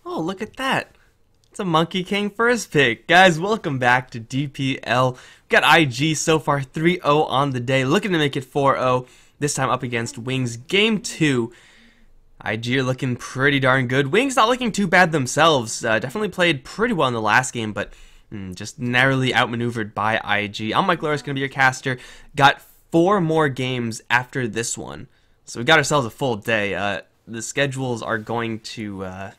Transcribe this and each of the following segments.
Oh, look at that. It's a Monkey King first pick. Guys, welcome back to DPL. We've got IG so far 3-0 on the day, looking to make it 4-0. This time up against Wings. Game 2. IG are looking pretty darn good. Wings not looking too bad themselves. Definitely played pretty well in the last game, but just narrowly outmaneuvered by IG. I'm Mike Loris, going to be your caster. Got 4 more games after this one. So we got ourselves a full day. The schedules are going to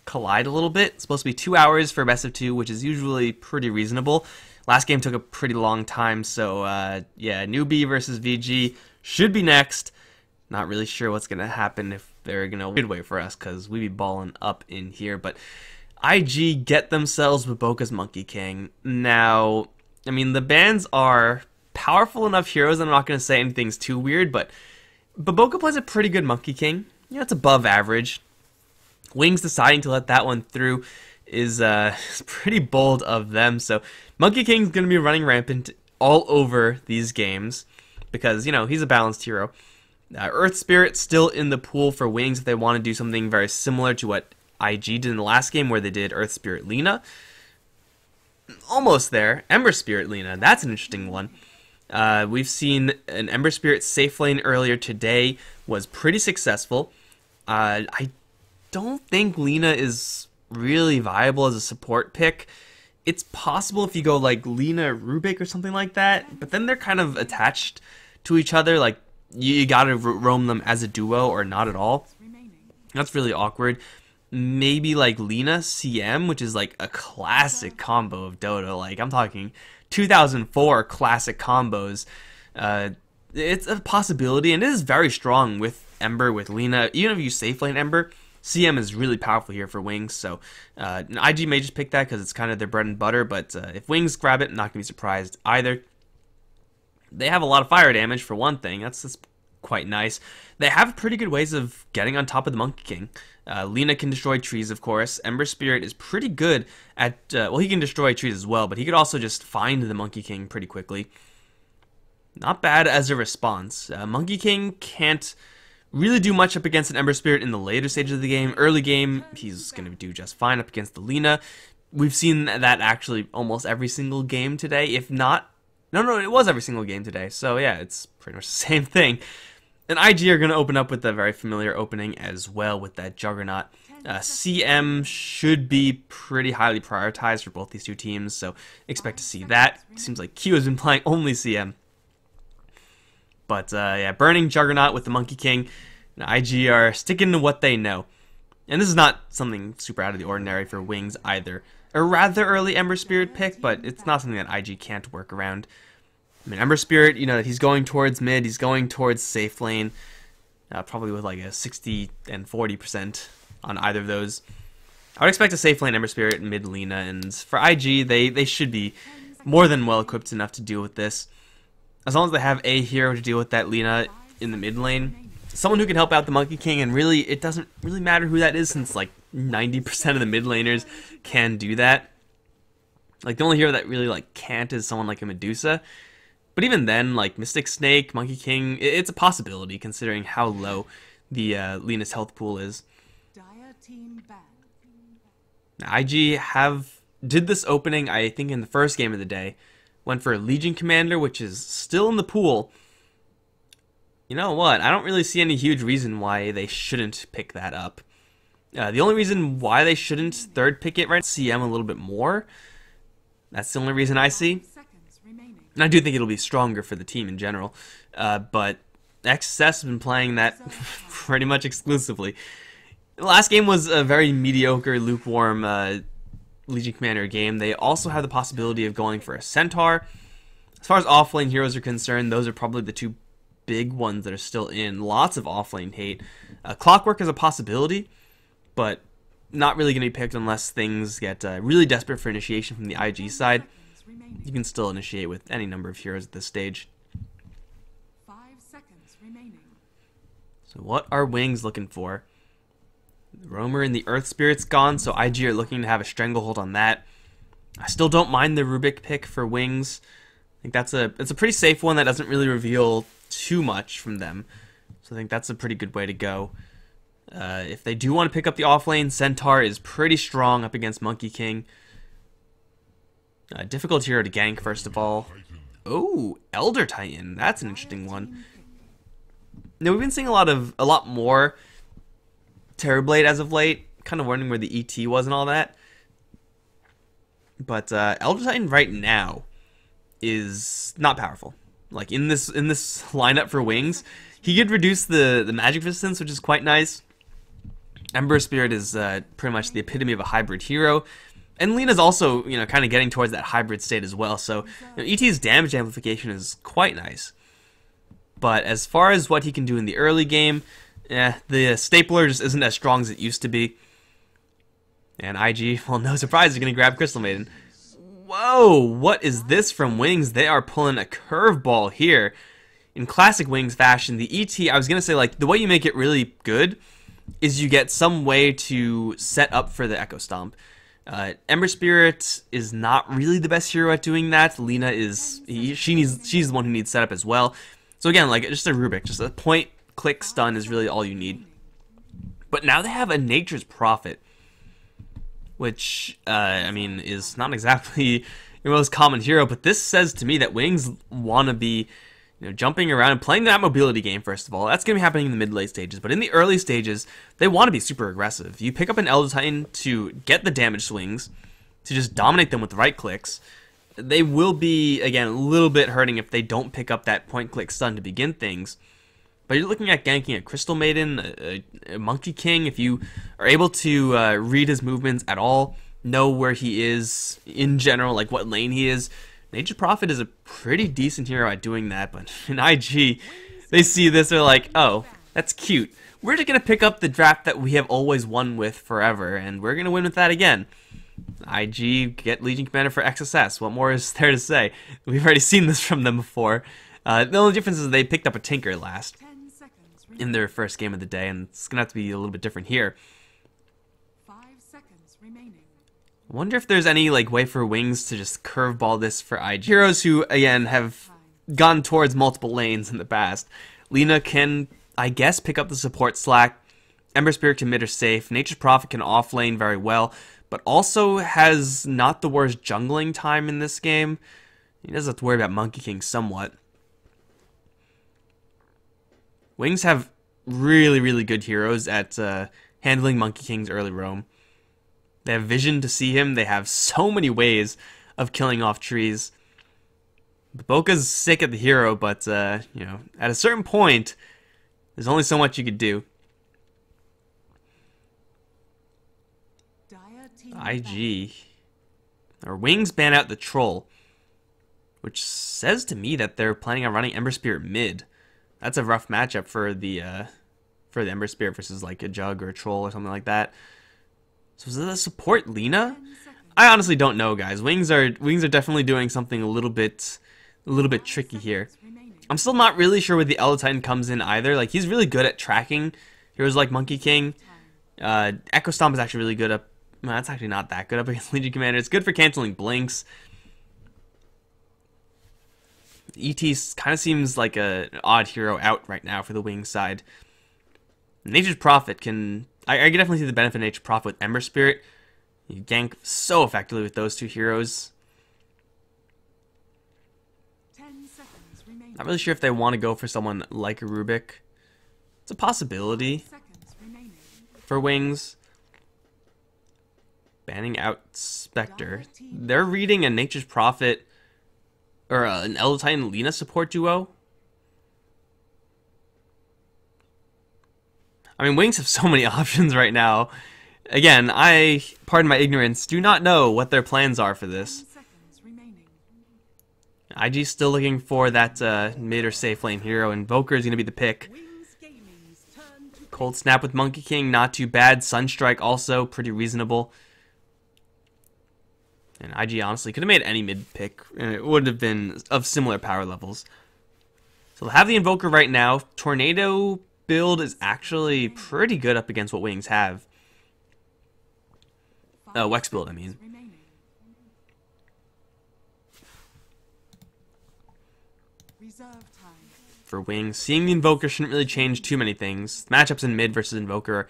collide a little bit. It's supposed to be 2 hours for best of 2, which is usually pretty reasonable. Last game took a pretty long time, so yeah, newbie versus VG should be next. Not really sure what's going to happen if they're going to midway for us, because we be balling up in here. But IG get themselves Baboka's Monkey King. Now, I mean, the bans are powerful enough heroes. I'm not going to say anything's too weird, but Baboka plays a pretty good Monkey King. Yeah, it's above average. Wings deciding to let that one through is pretty bold of them. So Monkey King's going to be running rampant all over these games because, you know, he's a balanced hero. Earth Spirit still in the pool for Wings if they want to do something very similar to what IG did in the last game where they did Earth Spirit Lina. Almost there. Ember Spirit Lina. That's an interesting one. We've seen an Ember Spirit safe lane earlier today. Was pretty successful. I don't think Lina is really viable as a support pick. It's possible if you go like Lina Rubik or something like that, but then they're kind of attached to each other. Like you gotta roam them as a duo or not at all. That's really awkward. Maybe like Lina CM, which is like a classic combo of Dota. Like I'm talking 2004 classic combos. It's a possibility, and it is very strong with Ember, with Lina. Even if you safe lane Ember, CM is really powerful here for Wings, so IG may just pick that because it's kind of their bread and butter, but if Wings grab it, I'm not going to be surprised either. They have a lot of fire damage, for one thing. That's quite nice. They have pretty good ways of getting on top of the Monkey King. Lina can destroy trees, of course. Ember Spirit is pretty good at, well, he can destroy trees as well, but he could also just find the Monkey King pretty quickly. Not bad as a response. Monkey King can't really do much up against an Ember Spirit in the later stages of the game. Early game, he's going to do just fine up against the Lina. We've seen that actually almost every single game today, if not... No, it was every single game today. So yeah, it's pretty much the same thing. And IG are going to open up with a very familiar opening as well with that Juggernaut. CM should be pretty highly prioritized for both these two teams, so expect to see that. Seems like Q has been playing only CM. But yeah, burning Juggernaut with the Monkey King. IG are sticking to what they know. And this is not something super out of the ordinary for Wings either. A rather early Ember Spirit pick, but it's not something that IG can't work around. I mean, Ember Spirit, you know, he's going towards mid, he's going towards safe lane. Probably with like a 60 and 40% on either of those. I would expect a safe lane Ember Spirit mid Lina, and for IG, they should be more than well equipped enough to deal with this. As long as they have a hero to deal with that Lina in the mid lane, someone who can help out the Monkey King, and really, it doesn't really matter who that is since like 90% of the mid laners can do that. Like the only hero that really like can't is someone like a Medusa. But even then, like Mystic Snake, Monkey King, it's a possibility considering how low the Lina's health pool is. Now, IG did this opening, I think, in the first game of the day. Went for a Legion Commander, which is still in the pool. You know what? I don't really see any huge reason why they shouldn't pick that up. The only reason why they shouldn't third pick it right now, CM a little bit more. That's the only reason I see. And I do think it'll be stronger for the team in general. But XSS has been playing that pretty much exclusively. The last game was a very mediocre, lukewarm Legion Commander game. They also have the possibility of going for a Centaur. As far as offlane heroes are concerned, those are probably the two big ones that are still in. Lots of offlane hate. Clockwork is a possibility, but not really going to be picked unless things get really desperate for initiation from the IG side. You can still initiate with any number of heroes at this stage. 5 seconds remaining. So what are Wings looking for? The Roamer and the Earth Spirit's gone, so IG are looking to have a stranglehold on that. I still don't mind the Rubik pick for Wings. I think it's a pretty safe one that doesn't really reveal too much from them. So I think that's a pretty good way to go. If they do want to pick up the offlane, Centaur is pretty strong up against Monkey King. Difficult hero to gank, first of all. Oh, Elder Titan. That's an interesting one. Now, we've been seeing a lot more Terrorblade as of late. Kind of wondering where the ET was and all that. But Elder Titan right now is not powerful. Like in this lineup for Wings, he could reduce the magic resistance, which is quite nice. Ember Spirit is pretty much the epitome of a hybrid hero. And Lina's also, kind of getting towards that hybrid state as well. So, ET's damage amplification is quite nice. But as far as what he can do in the early game, the stapler just isn't as strong as it used to be. And IG, well, no surprise, is going to grab Crystal Maiden. Whoa, what is this from Wings? They are pulling a curveball here. In classic Wings fashion, the ET, I was going to say, like, the way you make it really good is you get some way to set up for the Echo Stomp. Ember Spirit is not really the best hero at doing that. Lina is, she's the one who needs setup as well. So again, like, just a Rubik, just a point-click stun is really all you need. But now they have a Nature's Prophet, which, I mean, is not exactly your most common hero, but this says to me that Wings want to be, jumping around and playing that mobility game, first of all. That's going to be happening in the mid-late stages, but in the early stages, they want to be super aggressive. You pick up an Elder Titan to get the damage swings, to just dominate them with the right clicks. They will be, again, a little bit hurting if they don't pick up that point-click stun to begin things. But you're looking at ganking a Crystal Maiden, a Monkey King. If you are able to read his movements at all, know where he is in general, like what lane he is, Nature's Prophet is a pretty decent hero at doing that. But in IG, they see this, they're like, oh, that's cute. We're just going to pick up the draft that we have always won with forever, and we're going to win with that again. IG, get Legion Commander for XSS. What more is there to say? We've already seen this from them before. The only difference is they picked up a Tinker last in their first game of the day, and it's going to have to be a little bit different here. 5 seconds remaining. I wonder if there's any way for Wings to just curveball this for IG. Heroes who, again, have gone towards multiple lanes in the past. Lina can, I guess, pick up the support slack. Ember Spirit can mid or safe. Nature's Prophet can offlane very well, but also has not the worst jungling time in this game. He does have to worry about Monkey King somewhat. Wings have really, really good heroes at handling Monkey King's early roam. They have vision to see him. They have so many ways of killing off trees. Boca's sick at the hero, but, at a certain point, there's only so much you could do. IG. Or Wings ban out the Troll, which says to me that they're planning on running Ember Spirit mid. That's a rough matchup for the Ember Spirit versus like a Jug or a Troll or something like that. So is it a support Lina? I honestly don't know, guys. Wings are definitely doing something a little bit tricky here. I'm still not really sure where the Elder Titan comes in either. Like, he's really good at tracking heroes like Monkey King. Echo Stomp is actually really good at. Well, that's actually not that good up against Legion Commander. It's good for canceling blinks. ET kind of seems like an odd hero out right now for the Wings side. Nature's Prophet can. I can definitely see the benefit of Nature's Prophet with Ember Spirit. You gank so effectively with those two heroes. 10 seconds remaining. Not really sure if they want to go for someone like a Rubik. It's a possibility for Wings. Banning out Spectre. They're reading a Nature's Prophet or an Elder Titan Lina support duo. I mean, Wings have so many options right now. Again, pardon my ignorance, do not know what their plans are for this. IG's still looking for that mid or safe lane hero. Invoker is going to be the pick. Cold Snap with Monkey King, not too bad. Sunstrike also pretty reasonable. And IG honestly could have made any mid pick, and it would have been of similar power levels. So they'll have the Invoker right now. Tornado build is actually pretty good up against what Wings have. Wex build, I mean. Reserve time. for Wings. Seeing the Invoker shouldn't really change too many things. Matchups in mid versus Invoker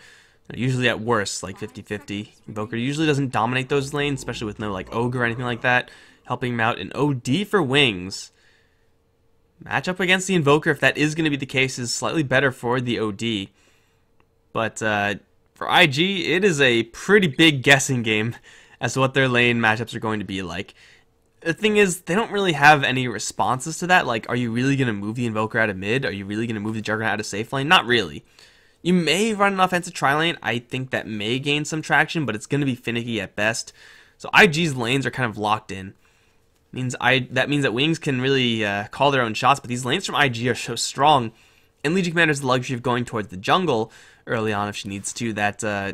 are usually at worst like 50-50. Invoker usually doesn't dominate those lanes, especially with no like Ogre or anything like that helping him out. An OD for Wings. Matchup against the Invoker, if that is going to be the case, is slightly better for the OD. But for IG, it is a pretty big guessing game as to what their lane matchups are going to be like. The thing is, they don't really have any responses to that. Like, are you really going to move the Invoker out of mid? Are you really going to move the Juggernaut out of safe lane? Not really. You may run an offensive tri-lane. I think that may gain some traction, but it's going to be finicky at best. So IG's lanes are kind of locked in. That means that Wings can really call their own shots, but these lanes from IG are so strong. And Legion Commander has the luxury of going towards the jungle early on if she needs to, that I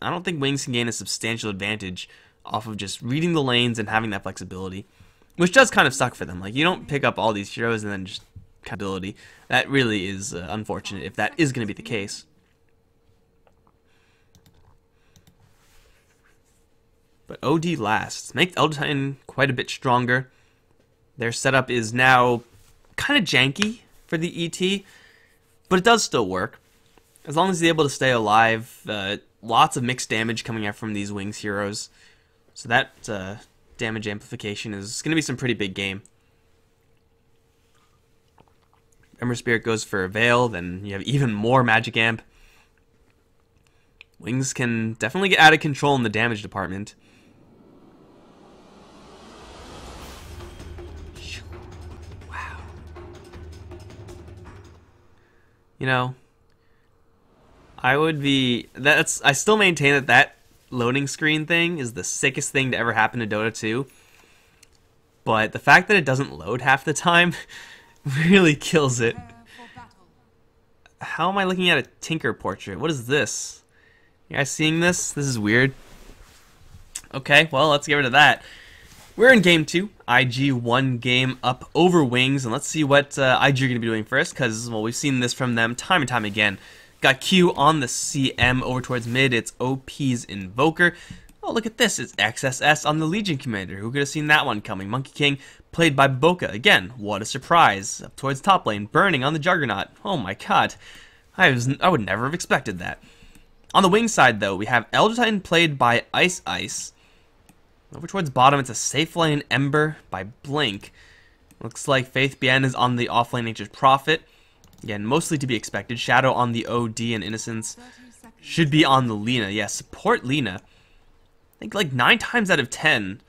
don't think Wings can gain a substantial advantage off of just reading the lanes and having that flexibility, which does kind of suck for them. Like, you don't pick up all these heroes and then just ability. That really is unfortunate if that is going to be the case. But OD lasts. Make Elder Titan quite a bit stronger. Their setup is now kind of janky for the ET, but it does still work. As long as he's able to stay alive, lots of mixed damage coming out from these Wings heroes. So that damage amplification is going to be some pretty big game. Ember Spirit goes for a Veil, then you have even more Magic Amp. Wings can definitely get out of control in the damage department. Wow. You know, I still maintain that loading screen thing is the sickest thing to ever happen to Dota 2. But the fact that it doesn't load half the time really kills it. How am I looking at a Tinker portrait? What is this? You guys seeing this? This is weird. Okay, well, let's get rid of that. We're in game 2. IG 1 game up over Wings, and let's see what IG are going to be doing first, because, well, we've seen this from them time and time again. Got Q on the CM over towards mid. It's OP's Invoker. Oh, look at this. It's XSS on the Legion Commander. Who could have seen that one coming? Monkey King, played by Boca. Again, what a surprise. Up towards top lane, burning on the Juggernaut. Oh my god. I would never have expected that. On the wing side, though, we have Elder Titan played by Ice. Over towards bottom, it's a safe lane Ember by Blink. Looks like Faith Bien is on the offlane Nature's Prophet. Again, mostly to be expected. Shadow on the OD and Innocence should be on the Lina. Yeah, support Lina. I think like 9 times out of 10,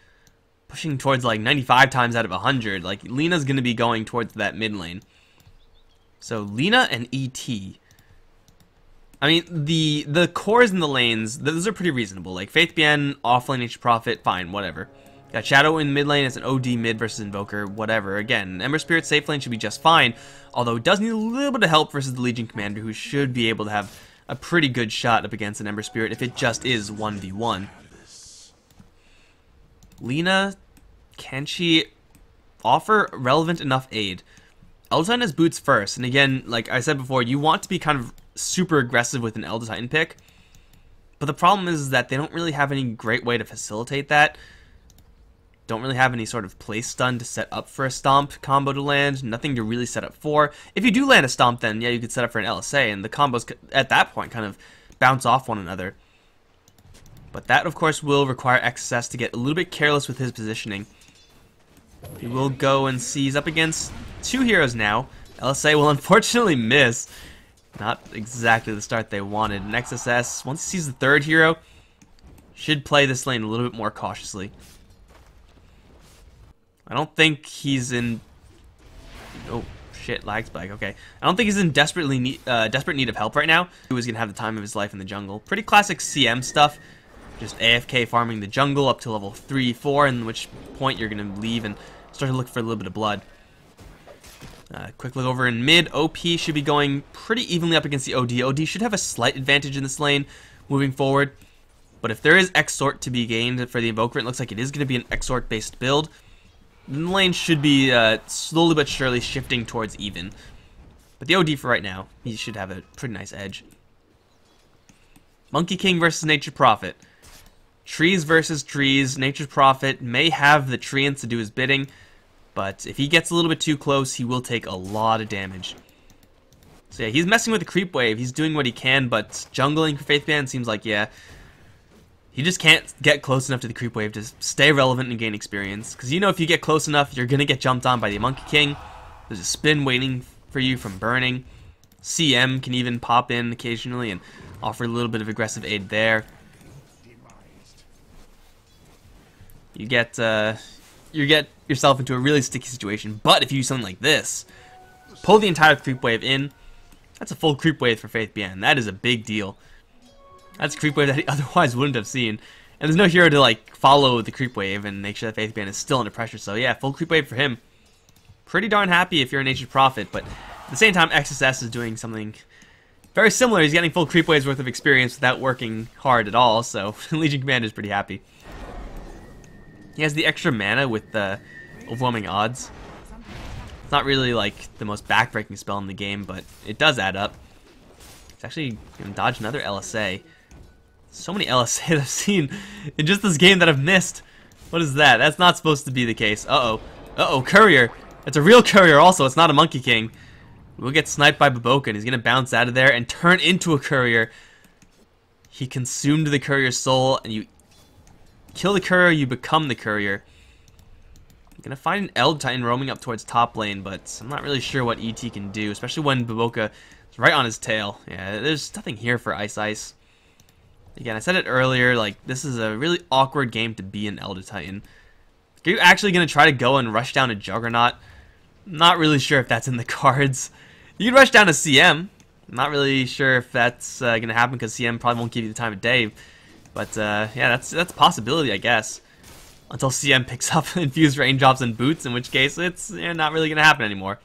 pushing towards like 95 times out of 100. Like, Lina's going to be going towards that mid lane. So, Lina and ET. I mean, the cores in the lanes, those are pretty reasonable. Like, Faith Bien, offlane Nature's Prophet, fine, whatever. Got Shadow in mid lane as an OD mid versus Invoker, whatever. Again, Ember Spirit safe lane should be just fine, although it does need a little bit of help versus the Legion Commander, who should be able to have a pretty good shot up against an Ember Spirit if it just is 1v1. Lina, can she offer relevant enough aid? Elder Titan has boots first, and again, like I said before, you want to be kind of super aggressive with an Elder Titan pick, but the problem is that they don't really have any great way to facilitate that. Don't really have any sort of place stun to set up for a Stomp combo to land. Nothing to really set up for. If you do land a Stomp, then yeah, you could set up for an LSA, and the combos at that point kind of bounce off one another. But that, of course, will require XSS to get a little bit careless with his positioning. He will go and seize up against 2 heroes now. LSA will unfortunately miss. Not exactly the start they wanted. And XSS, once he sees the 3rd hero, should play this lane a little bit more cautiously. I don't think he's in... Oh, shit, lag spike, okay. I don't think he's in desperate need of help right now. He was going to have the time of his life in the jungle. Pretty classic CM stuff. Just AFK farming the jungle up to level 3, 4, in which point you're going to leave and start to look for a little bit of blood. Quick look over in mid. OP should be going pretty evenly up against the OD. OD should have a slight advantage in this lane moving forward. But if there is Exort to be gained for the Invoker, it looks like it is going to be an Exort-based build. The lane should be slowly but surely shifting towards even. But the OD for right now, he should have a pretty nice edge. Monkey King versus Nature's Prophet. Trees versus trees. Nature's Prophet may have the treants to do his bidding, but if he gets a little bit too close, he will take a lot of damage. So yeah, he's messing with the creep wave. He's doing what he can, but jungling for Faithband seems like, yeah, he just can't get close enough to the creep wave to stay relevant and gain experience. Because you know if you get close enough, you're going to get jumped on by the Monkey King. There's a spin waiting for you from burning. CM can even pop in occasionally and offer a little bit of aggressive aid there. You get yourself into a really sticky situation. But if you use something like this, pull the entire creep wave in, that's a full creep wave for Faithband. That is a big deal. That's a creep wave that he otherwise wouldn't have seen. And there's no hero to like follow the creep wave and make sure that Faithband is still under pressure. So yeah, full creep wave for him. Pretty darn happy if you're a Nature's Prophet, but at the same time XSS is doing something very similar. He's getting full creep waves worth of experience without working hard at all, so Legion Commander is pretty happy. He has the extra mana with the overwhelming odds. It's not really like the most backbreaking spell in the game, but it does add up. It's actually going to dodge another LSA. So many LSA that I've seen in just this game that I've missed. What is that? That's not supposed to be the case. Uh-oh. Uh-oh, Courier. It's a real Courier also. It's not a Monkey King. We'll get sniped by Baboka, and he's going to bounce out of there and turn into a Courier. He consumed the Courier's soul, and you kill the Courier, you become the Courier. I'm going to find an Eld Titan roaming up towards top lane, but I'm not really sure what ET can do, especially when Baboka is right on his tail. Yeah, there's nothing here for Ice Ice. Again, I said it earlier, like, this is a really awkward game to be an Elder Titan. Are you actually going to try to go and rush down a Juggernaut? Not really sure if that's in the cards. You can rush down a CM. Not really sure if that's going to happen because CM probably won't give you the time of day. But, yeah, that's a possibility, I guess. Until CM picks up Infused Raindrops and Boots, in which case it's not really going to happen anymore.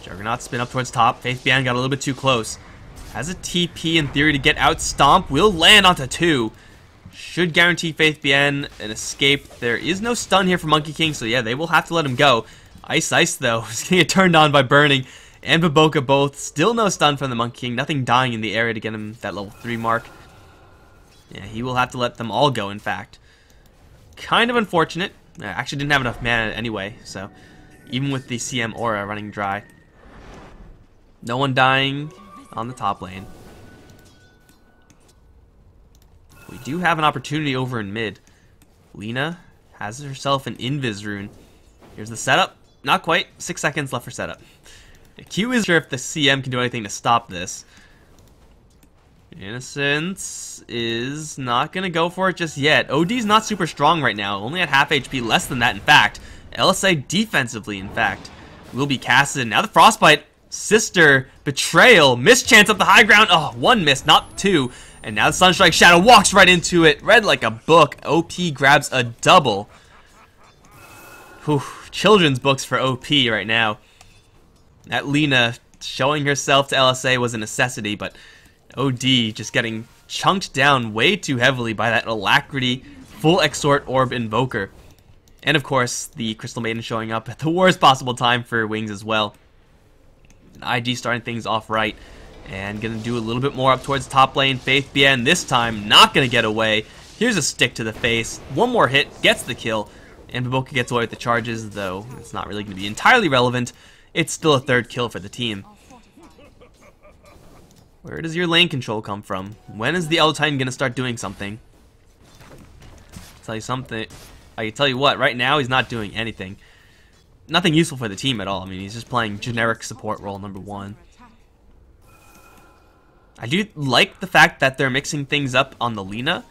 Juggernaut spin up towards top. Faithband got a little bit too close. Has a TP in theory to get out. Stomp will land onto 2. Should guarantee Faithband an escape. There is no stun here for Monkey King, so yeah, they will have to let him go. Ice Ice, though, is going to get turned on by Burning and Baboka both. Still no stun from the Monkey King. Nothing dying in the area to get him that level 3 mark. Yeah, he will have to let them all go, in fact. Kind of unfortunate. I actually didn't have enough mana anyway, so even with the CM aura running dry. No one dying on the top lane. We do have an opportunity over in mid. Lina has herself an Invis rune. Here's the setup. Not quite. 6 seconds left for setup. Q is sure if the CM can do anything to stop this. Innocence is not going to go for it just yet. OD's not super strong right now. Only at half HP. Less than that, in fact. LSA defensively, in fact, will be casted. Now the Frostbite. Sister, Betrayal, mischance up the high ground. Oh, 1 miss, not 2. And now the Sunstrike Shadow walks right into it. Read like a book. OP grabs a double. Whew, children's books for OP right now. That Lina showing herself to LSA was a necessity, but OD just getting chunked down way too heavily by that Alacrity full Exort Orb Invoker. And of course, the Crystal Maiden showing up at the worst possible time for Wings as well. IG starting things off right, and gonna do a little bit more up towards top lane. Faithband this time not gonna get away. Here's a stick to the face. 1 more hit gets the kill, and Baboka gets away with the charges, though it's not really gonna be entirely relevant. It's still a 3rd kill for the team. Where does your lane control come from? When is the Elder Titan gonna start doing something? I'll tell you something. I can tell you what. Right now he's not doing anything. Nothing useful for the team at all. I mean, he's just playing generic support role number 1. I do like the fact that they're mixing things up on the Lina.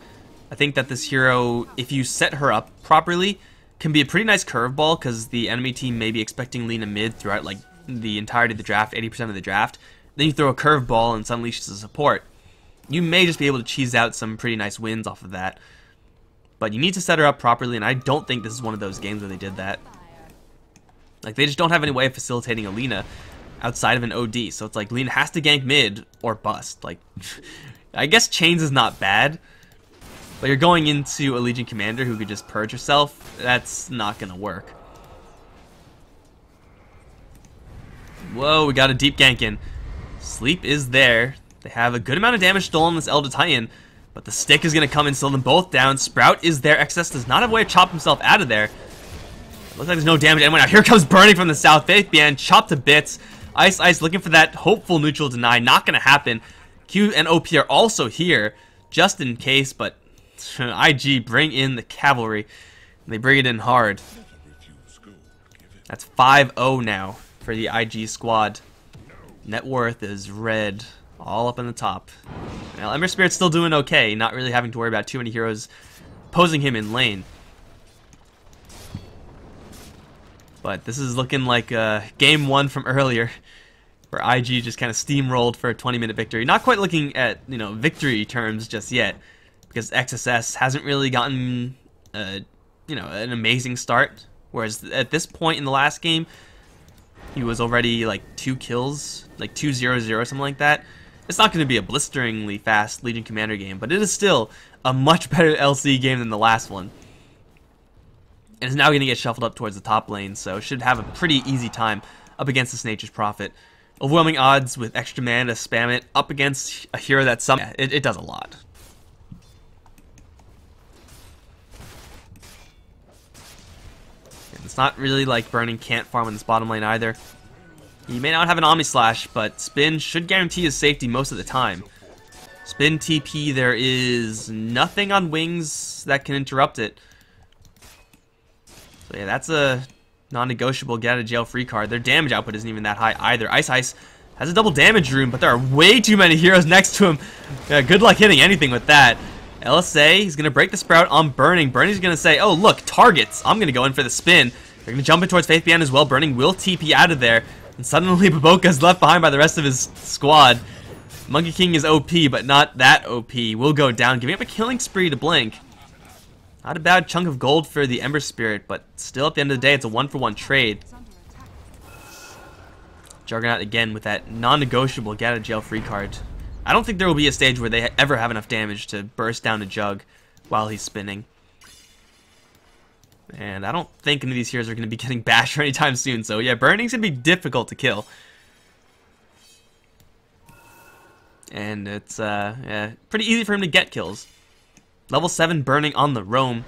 I think that this hero, if you set her up properly, can be a pretty nice curveball because the enemy team may be expecting Lina mid throughout like the entirety of the draft, 80% of the draft. Then you throw a curveball and suddenly she's a support. You may just be able to cheese out some pretty nice wins off of that. But you need to set her up properly, and I don't think this is one of those games where they did that. Like, they just don't have any way of facilitating a Lina outside of an OD. So it's like, Lina has to gank mid or bust. Like, I guess Chains is not bad. But you're going into a Legion Commander who could just purge herself. That's not going to work. Whoa, we got a deep gank in. Sleep is there. They have a good amount of damage stolen on this Elder Titan. But the stick is going to come and slow them both down. Sprout is there. XS does not have a way to chop himself out of there. Looks like there's no damage anyway. Now here comes Burning from the south. Faithbian chopped to bits. Ice Ice looking for that hopeful neutral deny. Not going to happen. Q and OP are also here, just in case, but IG bring in the cavalry. They bring it in hard. That's 5-0 now for the IG squad. Net worth is red, all up in the top. Now Ember Spirit's still doing okay, not really having to worry about too many heroes posing him in lane. But this is looking like game 1 from earlier, where IG just kind of steamrolled for a 20-minute victory. Not quite looking at, you know, victory terms just yet, because XSS hasn't really gotten, you know, an amazing start. Whereas at this point in the last game, he was already like 2 kills, like 2-0-0, something like that. It's not going to be a blisteringly fast Legion Commander game, but it is still a much better LC game than the last one. And is now going to get shuffled up towards the top lane, so should have a pretty easy time up against this Nature's Prophet. Overwhelming odds with extra mana to spam it up against a hero that's some. Yeah, it does a lot. And it's not really like Burning can't farm in this bottom lane either. He may not have an Omni Slash, but Spin should guarantee his safety most of the time. Spin TP, there is nothing on Wings that can interrupt it. So yeah, that's a non-negotiable get out of jail free card. Their damage output isn't even that high either. Ice Ice has a double damage rune, but there are way too many heroes next to him. Good luck hitting anything with that. LSA, he's going to break the Sprout on Burning. Burning's going to say, oh look, targets. I'm going to go in for the spin. They're going to jump in towards Faithbian as well. Burning will TP out of there. And suddenly Baboka's left behind by the rest of his squad. Monkey King is OP, but not that OP. Will go down, giving up a killing spree to Blink. Not a bad chunk of gold for the Ember Spirit, but still at the end of the day, it's a 1-for-1 trade. Juggernaut again with that non-negotiable get out of jail free card. I don't think there will be a stage where they ever have enough damage to burst down a Jug while he's spinning. And I don't think any of these heroes are going to be getting bashed anytime soon, so yeah, Burning's going to be difficult to kill. And it's yeah, pretty easy for him to get kills. Level 7 Burning on the roam.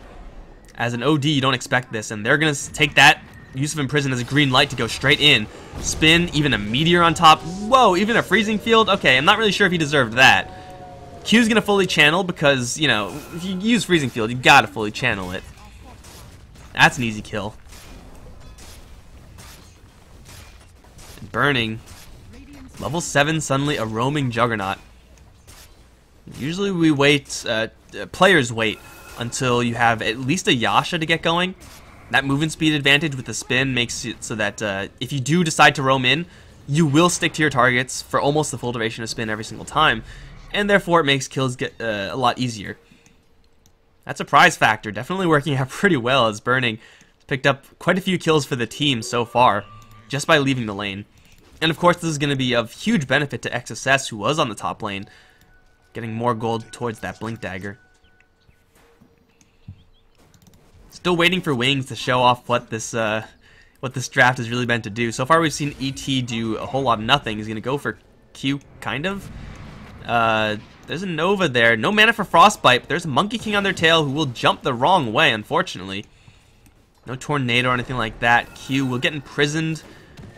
As an OD, you don't expect this, and they're going to take that use of Imprison as a green light to go straight in. Spin, even a Meteor on top. Whoa, even a Freezing Field? Okay, I'm not really sure if he deserved that. Q's going to fully channel because, you know, if you use Freezing Field, you got to fully channel it. That's an easy kill. And Burning. Level 7, suddenly a roaming Juggernaut. Usually we wait, players wait until you have at least a Yasha to get going. That movement speed advantage with the spin makes it so that if you do decide to roam in, you will stick to your targets for almost the full duration of spin every single time. And therefore it makes kills get a lot easier. That surprise factor definitely working out pretty well as Burning has picked up quite a few kills for the team so far just by leaving the lane. And of course this is going to be of huge benefit to XSS, who was on the top lane, getting more gold towards that Blink Dagger. Still waiting for Wings to show off what this draft is really meant to do. So far we've seen ET do a whole lot of nothing. He's going to go for Q, kind of. There's a Nova there. No mana for Frostbite, but there's a Monkey King on their tail who will jump the wrong way, unfortunately. No Tornado or anything like that. Q will get imprisoned.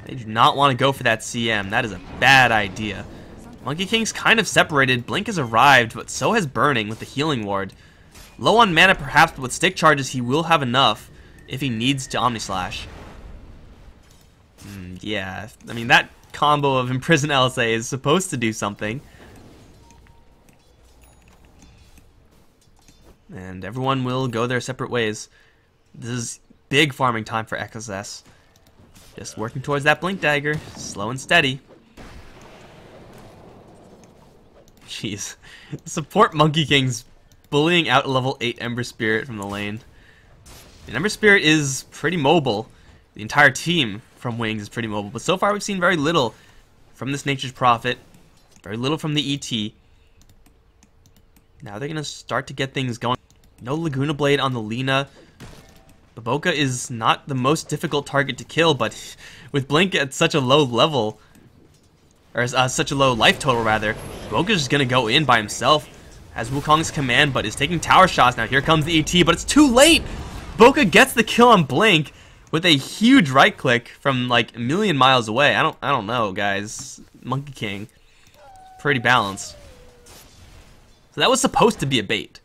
They do not want to go for that CM. That is a bad idea. Monkey King's kind of separated. Blink has arrived, but so has Burning with the healing ward. Low on mana perhaps, but with stick charges he will have enough if he needs to Omni Slash. Yeah, I mean that combo of Imprison LSA is supposed to do something. And everyone will go their separate ways. This is big farming time for XSS. Just working towards that Blink Dagger, slow and steady. Jeez. Support Monkey King's bullying out a level 8 Ember Spirit from the lane. And Ember Spirit is pretty mobile. The entire team from Wings is pretty mobile. But so far we've seen very little from this Nature's Prophet. Very little from the ET. Now they're going to start to get things going. No Laguna Blade on the Lina. Baboka is not the most difficult target to kill, but with Blink at such a low level, or such a low life total rather, Baboka's just going to go in by himself. Has Wukong's command, but is taking tower shots. Now here comes the ET, but it's too late! Baboka gets the kill on Blink with a huge right click from like a million miles away. I don't know, guys. Monkey King, pretty balanced. So that was supposed to be a bait,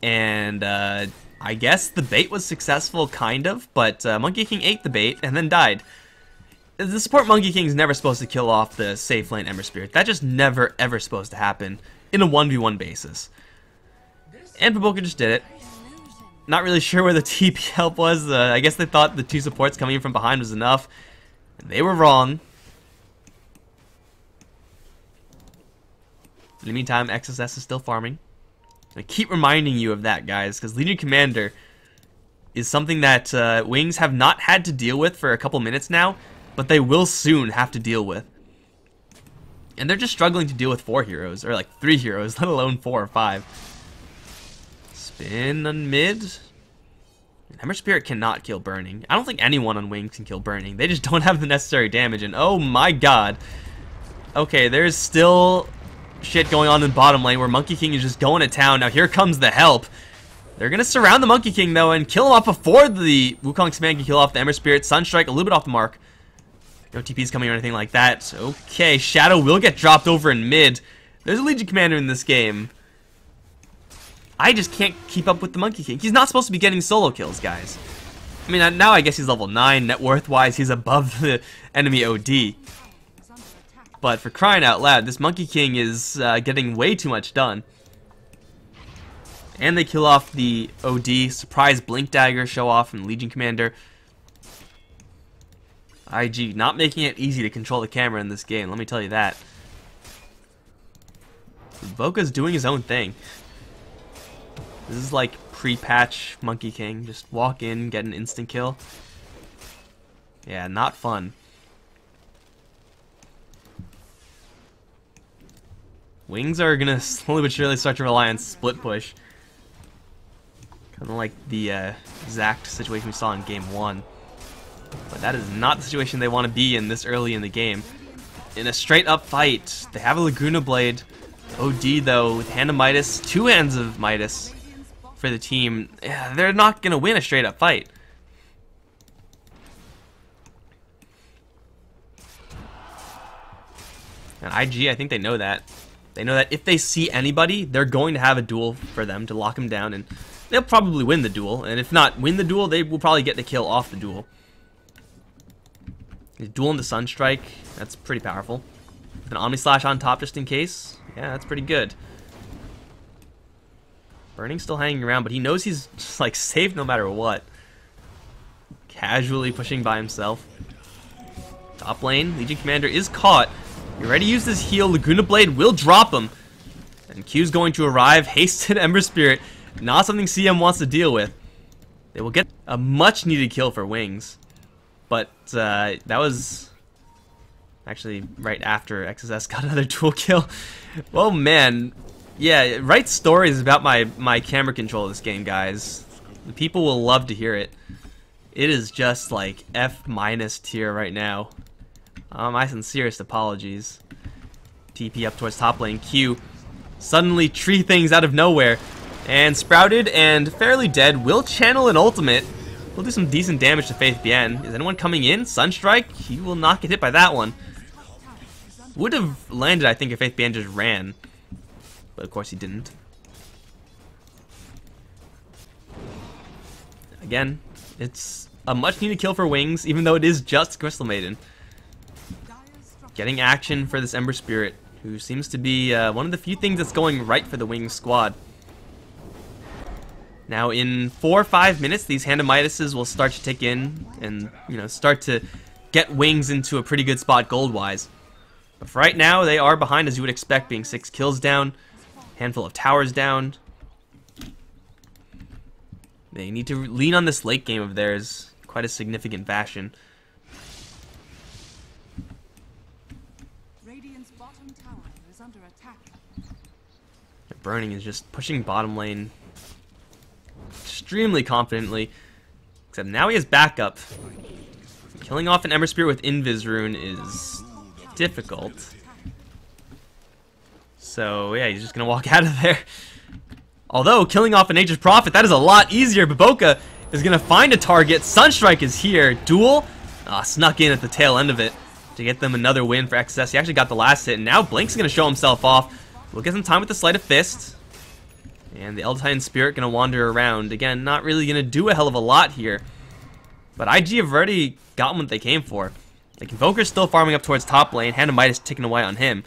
and I guess the bait was successful, kind of. But Monkey King ate the bait and then died. The support Monkey King is never supposed to kill off the safe lane Ember Spirit. That just never ever supposed to happen in a 1v1 basis. And Baboka just did it. Not really sure where the TP help was. I guess they thought the two supports coming in from behind was enough. And they were wrong. In the meantime, XSS is still farming. I keep reminding you of that, guys, because Legion Commander is something that Wings have not had to deal with for a couple minutes now, but they will soon have to deal with. And they're just struggling to deal with 4 heroes, or like 3 heroes, let alone 4 or 5. Spin on mid. Ember Spirit cannot kill Burning. I don't think anyone on Wings can kill Burning. They just don't have the necessary damage, and oh my god. Okay, there's still shit going on in bottom lane where Monkey King is just going to town. Now here comes the help. They're going to surround the Monkey King, though, and kill him off before the Wukong Command can kill off the Ember Spirit. Sunstrike a little bit off the mark. No TPs coming or anything like that. Okay, Shadow will get dropped over in mid. There's a Legion Commander in this game. I just can't keep up with the Monkey King. He's not supposed to be getting solo kills, guys. I mean, now I guess he's level 9. Net worth-wise, he's above the enemy OD. But for crying out loud, this Monkey King is getting way too much done. And they kill off the OD. Surprise Blink Dagger show off from Legion Commander. IG not making it easy to control the camera in this game, let me tell you that. Voka's doing his own thing. This is like pre-patch Monkey King. Just walk in, get an instant kill. Yeah, not fun. Wings are gonna slowly but surely start to rely on split push. Kind of like the exact situation we saw in game 1. But that is not the situation they want to be in this early in the game. In a straight up fight, they have a Laguna Blade. OD though, with Hand of Midas, 2 Hands of Midas for the team. Yeah, they're not going to win a straight up fight. And IG, I think they know that. They know that if they see anybody, they're going to have a duel for them to lock them down, and they'll probably win the duel. And if not win the duel, they will probably get the kill off the duel. Duel into Sunstrike, that's pretty powerful. With an Omni Slash on top just in case, yeah, that's pretty good. Burning's still hanging around, but he knows he's just like safe no matter what. Casually pushing by himself. Top lane, Legion Commander is caught. You're ready to use this heal. Laguna Blade will drop him. And Q's going to arrive. Hasted Ember Spirit. Not something CM wants to deal with. They will get a much needed kill for Wings. But that was actually right after XSS got another dual kill. Well, man. Yeah, write stories about my camera control of this game, guys. The people will love to hear it. It is just like F- tier right now. My sincerest apologies. TP up towards top lane. Q suddenly tree things out of nowhere. And Sprouted and Fairly Dead will channel an ultimate. We'll do some decent damage to Faith Bien. Is anyone coming in? Sunstrike? He will not get hit by that one. Would have landed, I think, if Faith Bien just ran. But of course he didn't. Again, it's a much needed kill for Wings, even though it is just Crystal Maiden. Getting action for this Ember Spirit, who seems to be one of the few things that's going right for the Wings squad. Now in 4 or 5 minutes, these Hand of Midases will start to tick in and, you know, start to get Wings into a pretty good spot gold-wise. But for right now, they are behind, as you would expect, being 6 kills down, handful of towers down. They need to lean on this late game of theirs quite a significant fashion. Radiant's bottom tower is under attack. Burning is just pushing bottom lane extremely confidently, except now he has backup. Killing off an Ember Spirit with Invis Rune is difficult. So yeah, he's just gonna walk out of there. Although killing off a Nature's Prophet, that is a lot easier. Baboka is going to find a target. Sunstrike is here. Duel snuck in at the tail end of it to get them another win for XS. He actually got the last hit, and now Blink's going to show himself off. We'll get some time with the Sleight of Fist. And the Elder Titan Spirit going to wander around. Again, not really going to do a hell of a lot here. But IG have already gotten what they came for. Like, Invoker's still farming up towards top lane. Hand of Might is ticking away on him.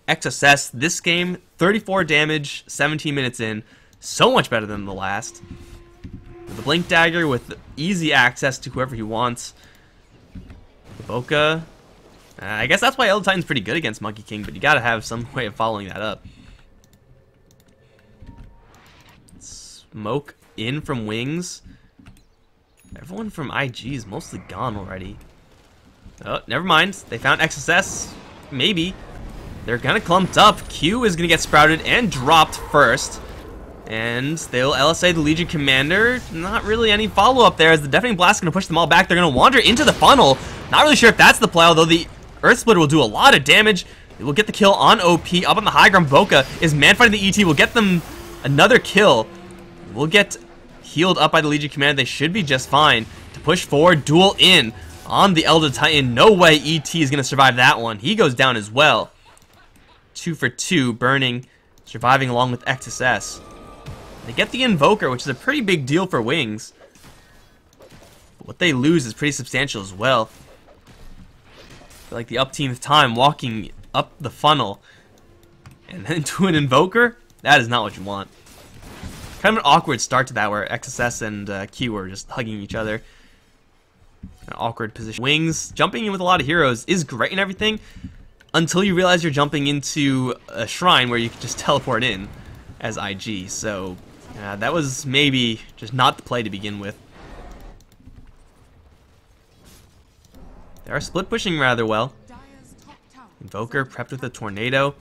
XSS, this game, 34 damage, 17 minutes in. So much better than the last. With the Blink Dagger, with easy access to whoever he wants. Boca. I guess that's why Elder Titan's pretty good against Monkey King, but you gotta have some way of following that up. Smoke in from Wings. Everyone from IG is mostly gone already. Oh, never mind. They found XSS. Maybe. They're kind of clumped up. Q is going to get sprouted and dropped first. And they'll LSA the Legion Commander. Not really any follow-up there, as the Deafening Blast is going to push them all back. They're going to wander into the funnel. Not really sure if that's the play, although the Earth Splitter will do a lot of damage. It will get the kill on OP. Up on the high ground, Boca is man-fighting the ET. Will get them another kill. Will get healed up by the Legion Commander. They should be just fine to push forward. Duel in on the Elder Titan. No way ET is going to survive that one. He goes down as well. 2 for 2, Burning, surviving along with XSS. They get the Invoker, which is a pretty big deal for Wings. But what they lose is pretty substantial as well. I feel like the upteenth time walking up the funnel and then to an Invoker, that is not what you want. Kind of an awkward start to that, where XSS and Q are just hugging each other. An awkward position. Wings, jumping in with a lot of heroes is great and everything, until you realize you're jumping into a shrine where you can just teleport in as IG. So that was maybe just not the play to begin with. They are split pushing rather well. Invoker prepped with a tornado.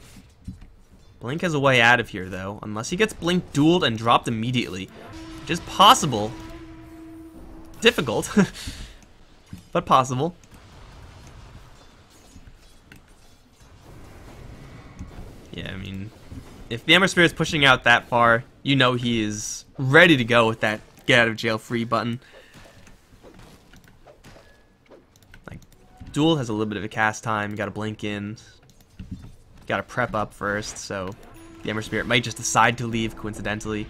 Blink has a way out of here though, unless he gets Blink dueled and dropped immediately, which is possible. Difficult, but possible. Yeah, I mean, if the Ember Spirit's pushing out that far, you know he is ready to go with that get out of jail free button. Like, Duel has a little bit of a cast time, you gotta blink in, gotta prep up first, so the Ember Spirit might just decide to leave coincidentally.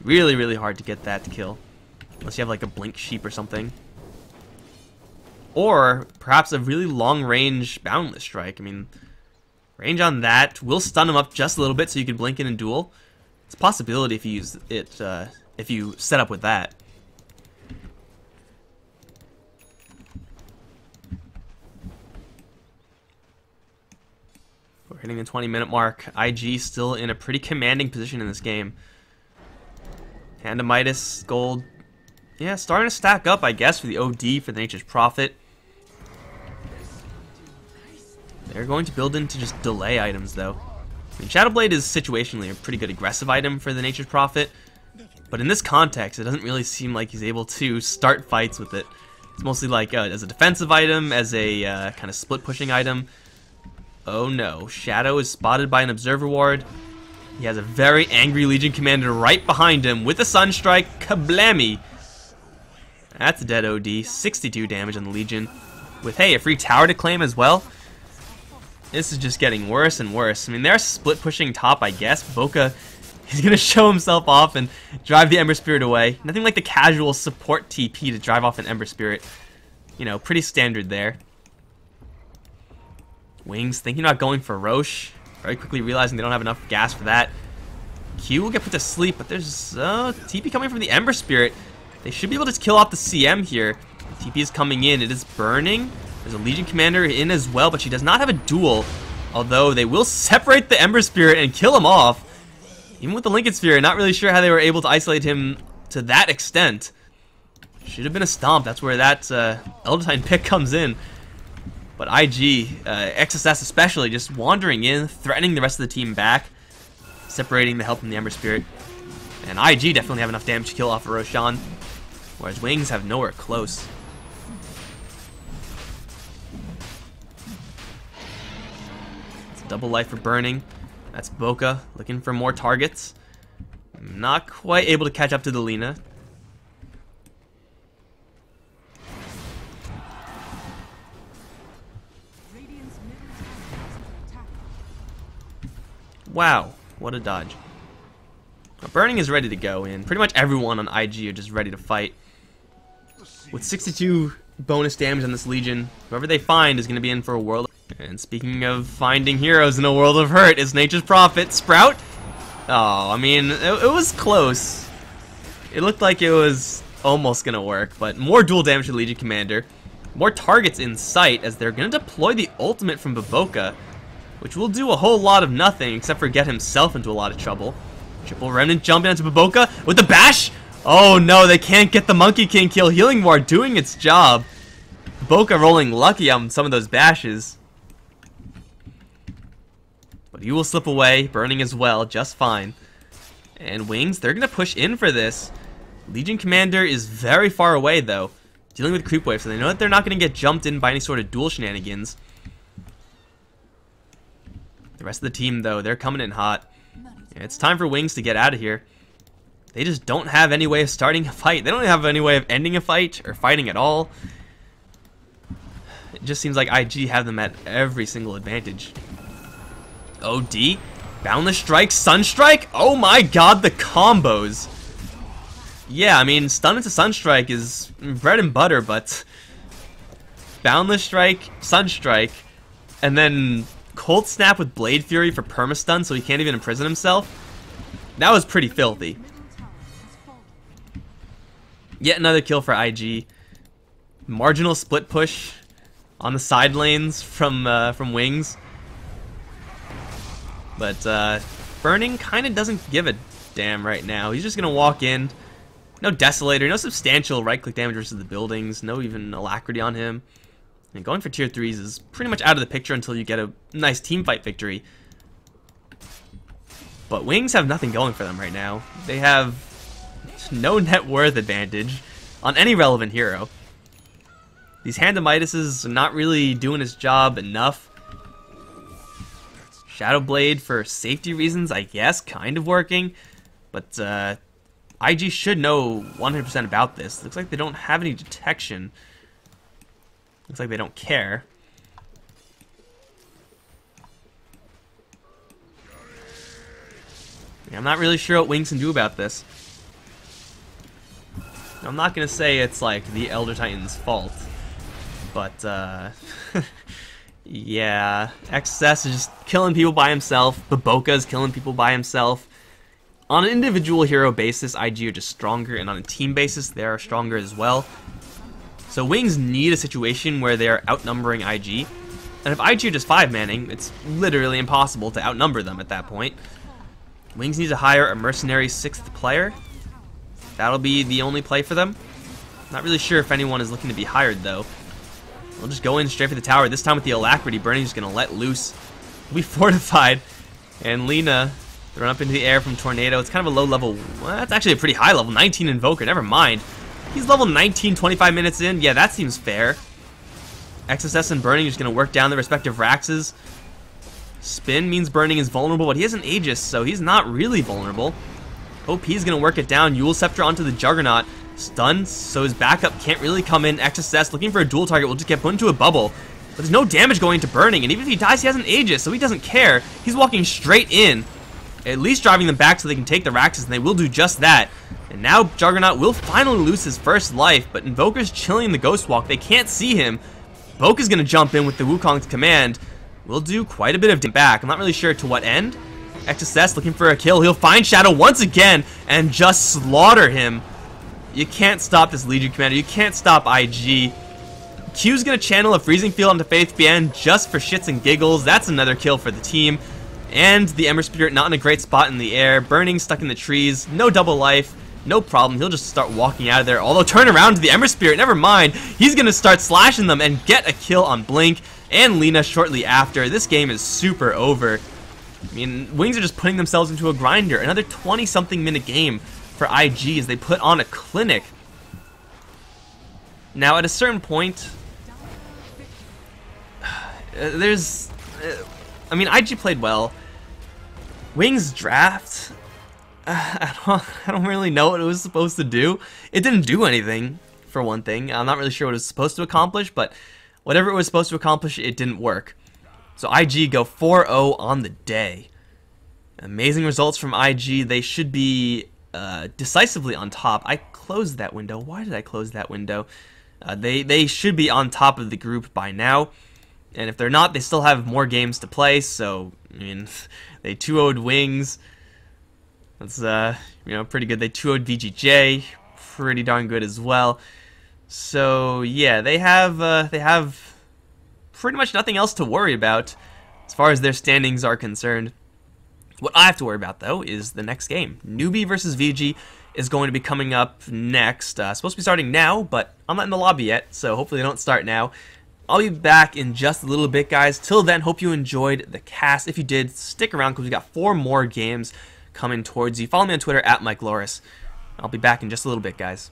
Really, really hard to get that to kill, unless you have like a Blink Sheep or something. Or perhaps a really long range Boundless Strike. I mean, range on that will stun him up just a little bit so you can blink in and duel. It's a possibility if you use it, if you set up with that. We're hitting the 20-minute mark. IG still in a pretty commanding position in this game. Hand of Midas, gold. Yeah, starting to stack up, I guess, for the OD for the Nature's Prophet. They're going to build into just delay items, though. I mean, Shadowblade is situationally a pretty good aggressive item for the Nature's Prophet, but in this context, it doesn't really seem like he's able to start fights with it. It's mostly like as a defensive item, as a kind of split-pushing item. Oh no, Shadow is spotted by an Observer Ward. He has a very angry Legion Commander right behind him with a Sunstrike. Kablammy! That's a dead OD. 62 damage on the Legion. With, hey, a free tower to claim as well. This is just getting worse and worse. I mean, they're split pushing top, I guess. Boca is going to show himself off and drive the Ember Spirit away. Nothing like the casual support TP to drive off an Ember Spirit. You know, pretty standard there. Wings thinking about going for Roche. Very quickly realizing they don't have enough gas for that. Q will get put to sleep, but there's TP coming from the Ember Spirit. They should be able to kill off the CM here. TP is coming in. It is burning. There's a Legion Commander in as well, but she does not have a duel. Although they will separate the Ember Spirit and kill him off. Even with the Lincoln Sphere, not really sure how they were able to isolate him to that extent. Should have been a stomp. That's where that Elder Titan pick comes in. But IG, XSS especially, just wandering in, threatening the rest of the team back, separating the help from the Ember Spirit. And IG definitely have enough damage to kill off of Roshan, whereas Wings have nowhere close. Double life for burning. That's Boca looking for more targets. Not quite able to catch up to the Lina. Wow, what a dodge. Burning is ready to go, and pretty much everyone on IG are just ready to fight. With 62 bonus damage on this Legion, whoever they find is going to be in for a world. And speaking of finding heroes in a world of hurt, it's Nature's Prophet, Sprout. Oh, I mean, it was close. It looked like it was almost going to work, but more dual damage to Legion Commander. More targets in sight as they're going to deploy the ultimate from Baboka, which will do a whole lot of nothing except for get himself into a lot of trouble. Triple Remnant jumping onto Baboka with the bash. Oh no, they can't get the Monkey King kill. Healing Ward doing its job. Baboka rolling lucky on some of those bashes. But you will slip away, burning as well, just fine. And Wings, they're going to push in for this. Legion Commander is very far away though, dealing with creep wave, so they know that they're not going to get jumped in by any sort of duel shenanigans. The rest of the team though, they're coming in hot. It's time for Wings to get out of here. They just don't have any way of starting a fight. They don't have any way of ending a fight or fighting at all. It just seems like IG have them at every single advantage. OD, Boundless Strike, Sunstrike. Oh my god, the combos. Yeah, I mean, stun into Sunstrike is bread and butter, but Boundless Strike, Sunstrike, and then Cold Snap with Blade Fury for permastun so he can't even imprison himself. That was pretty filthy. Yet another kill for IG. Marginal split push on the side lanes from Wings. But Burning kind of doesn't give a damn right now. He's just going to walk in. No Desolator, no substantial right-click damage versus the buildings, no even Alacrity on him. And going for tier 3s is pretty much out of the picture until you get a nice team fight victory. But Wings have nothing going for them right now. They have no net worth advantage on any relevant hero. These Hand of Midases are not really doing his job enough. Shadow Blade for safety reasons, I guess, kind of working. But IG should know 100% about this. Looks like they don't have any detection. Looks like they don't care. Yeah, I'm not really sure what Wings can do about this. I'm not going to say it's like the Elder Titan's fault. But, yeah. XS is just killing people by himself. Baboka is killing people by himself. On an individual hero basis, IG are just stronger, and on a team basis, they are stronger as well. So Wings need a situation where they are outnumbering IG. And if IG are just 5-manning, it's literally impossible to outnumber them at that point. Wings need to hire a mercenary 6th player. That'll be the only play for them. Not really sure if anyone is looking to be hired, though. We'll just go in straight for the tower. This time with the Alacrity, Burning's just going to let loose. We'll be fortified. And Lina thrown up into the air from Tornado. It's kind of a low level. Well, that's actually a pretty high level. 19 Invoker, never mind. He's level 19, 25 minutes in. Yeah, that seems fair. XSS and Burning are just going to work down the respective Raxes. Spin means Burning is vulnerable, but he has an Aegis, so he's not really vulnerable. OP's going to work it down. Eul Scepter onto the Juggernaut. Stunned, so his backup can't really come in. XSS looking for a dual target will just get put into a bubble. But there's no damage going to Burning, and even if he dies, he has an Aegis, so he doesn't care. He's walking straight in, at least driving them back so they can take the Raxes, and they will do just that. And now Juggernaut will finally lose his first life, but Invoker's chilling the Ghost Walk. They can't see him. Boka's going to jump in with the Wukong's command. Will do quite a bit of damage back. I'm not really sure to what end. XSS looking for a kill. He'll find Shadow once again and just slaughter him. You can't stop this Legion Commander. You can't stop IG. Q's going to channel a Freezing Field onto Faith Bien just for shits and giggles. That's another kill for the team. And the Ember Spirit not in a great spot in the air. Burning stuck in the trees. No double life. No problem. He'll just start walking out of there. Although turn around to the Ember Spirit. Never mind. He's going to start slashing them and get a kill on Blink and Lina shortly after. This game is super over. I mean, Wings are just putting themselves into a grinder. Another 20-something minute game for IG as they put on a clinic. Now, at a certain point, I mean, IG played well. Wings draft, I don't really know what it was supposed to do. It didn't do anything, for one thing. I'm not really sure what it was supposed to accomplish, but whatever it was supposed to accomplish, it didn't work. So IG go 4-0 on the day. Amazing results from IG. They should be decisively on top. I closed that window. Why did I close that window? They should be on top of the group by now. And if they're not, they still have more games to play. So, I mean, they 2-0'd Wings. That's, pretty good. They 2-0'd VGJ. Pretty darn good as well. So, yeah, they have pretty much nothing else to worry about as far as their standings are concerned. What I have to worry about, though, is the next game. Newbie versus VG is going to be coming up next. Supposed to be starting now, but I'm not in the lobby yet, so hopefully they don't start now. I'll be back in just a little bit, guys. Till then, hope you enjoyed the cast. If you did, stick around because we got 4 more games coming towards you. Follow me on Twitter at Mike Loris. I'll be back in just a little bit, guys.